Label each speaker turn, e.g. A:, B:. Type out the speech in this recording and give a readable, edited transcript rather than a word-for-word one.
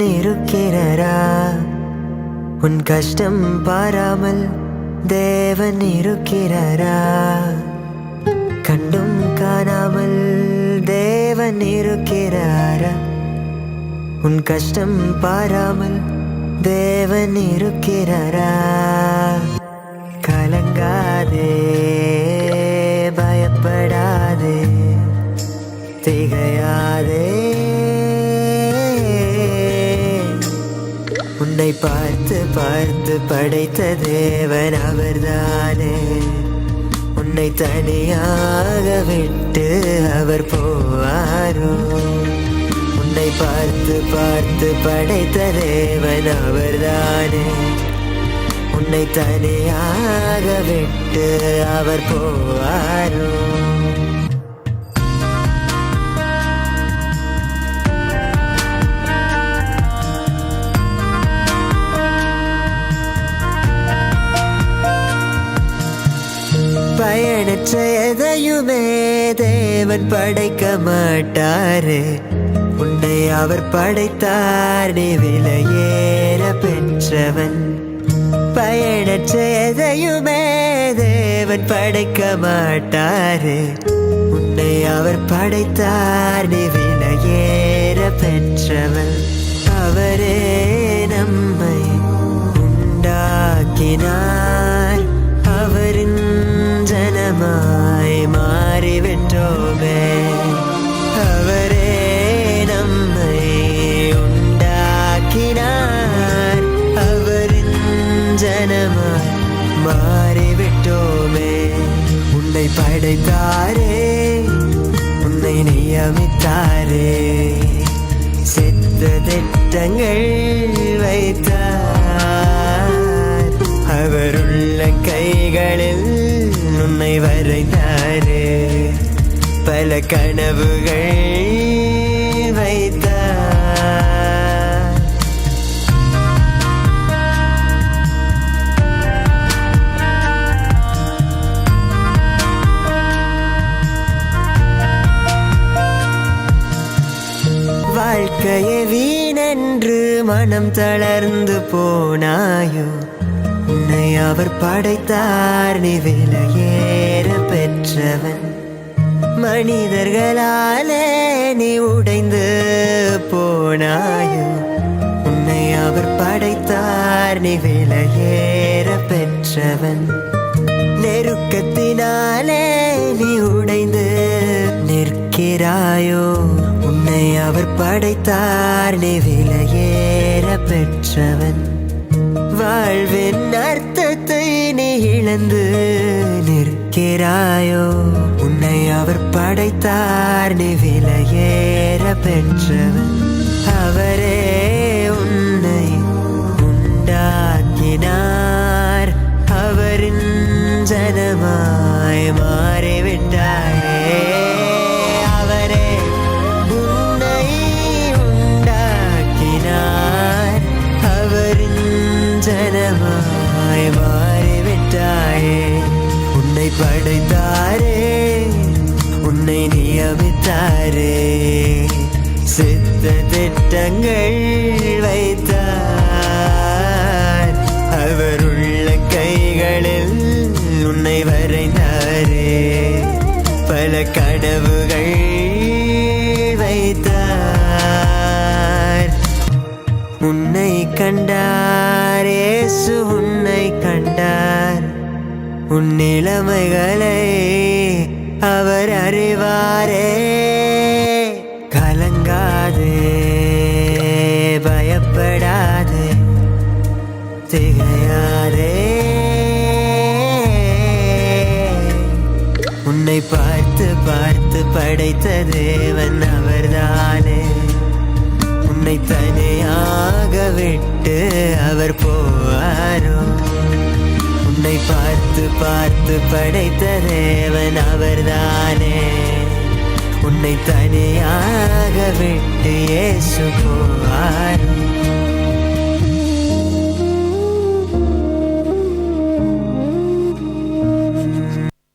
A: தேவன் இருக்கிறாரா? உன் கஷ்டம் பாராமல் தேவன் இருக்கிறாரா? கண்டும் காணாமல் தேவன் இருக்கிறாரா? உன் கஷ்டம் பாராமல் தேவன் இருக்கிறாரா? கலங்காதே, பயப்படாதே, திகையாதே. உன்னை பார்த்து பார்த்து படைத்த தேவன் அவர்தானே. உன்னை தனியாக விட்டு அவர் போவாரோ? உன்னை பார்த்து பார்த்து படைத்த தேவன் அவர்தானே. உன்னை தனியாக விட்டு அவர் போவாரோ? பயனற்ற எதையுமே தேவன் படைக்க மாட்டாரு. உன்னை அவர் படைத்தார், நீ விலையேற பெற்றவன். பயனற்ற எதையுமே தேவன் படைக்க மாட்டாரு. உன்னை அவர் படைத்தார், நீ விலையேற பெற்றவன். அவரே நம்மை உண்டாக்கினார், அவரின் ஜனமாய் மாறிவிட்டோமே. அவரே நம்மை உண்டாக்கினார், அவரின் ஜனமாய் மாறிவிட்டோமே. உன்னை படைத்தாரே, உன்னை நியமித்தாரே, சித்த திட்டங்கள் வைத்தார். அவருள்ள கைகளில் உன்னை வரைந்தாரே, பல கனவுகள் வைத்தார். வாழ்க்கையை வீணென்று மனம் தளர்ந்து போனாயோ? உன்னை அவர் படைத்தார், நீ விலையேற பெற்றவன். மனிதர்களாலே நீ உடைந்து போனாயோ? உன்னை அவர் படைத்தார், நீ விலையேற பெற்றவன். நெருக்கத்தினாலே நீ உடைந்து நிற்கிறாயோ? உன்னை அவர் படைத்தார், நீ விலையேற பெற்றவன். வாழ்வின் அர்த்தத்தை நீ இழந்து நிற்கிறாயோ? உன்னை அவர் படைத்தார், நீ விலையேற பெற்றவன். அவரே உன்னை உண்டாக்கினார், அவரின் ஜனமாய் மாறிவிட்டாயே. அவரே உன்னை உண்டாக்கினார், அவரின் ஜனமாய் மாறிவிட்டாயே. உன்னை படைத்தாரே, உன்னை நியமித்தாரே, சித்த திட்டங்கள் வைத்தார். அவருள்ள கைகளில் உன்னை வரைந்தாரே, பல கனவுகள் வைத்தார். உன்னை கண்டார் இயேசு, உன்னை கண்டார். உன் நிலைமைகளை அவர் அறிவாரே. கலங்காதே, பயப்படாதே, திகையாதே. உன்னை பார்த்து பார்த்து படைத்த தேவன் அவர்தானே. உன்னை தனியாக விட்டு அவர் போவாரோ? உன்னை பார்த்து பார்த்து படைத்த தேவன் அவர்தானே. உன்னை தனியாக விட்டு இயேசு போவாரோ?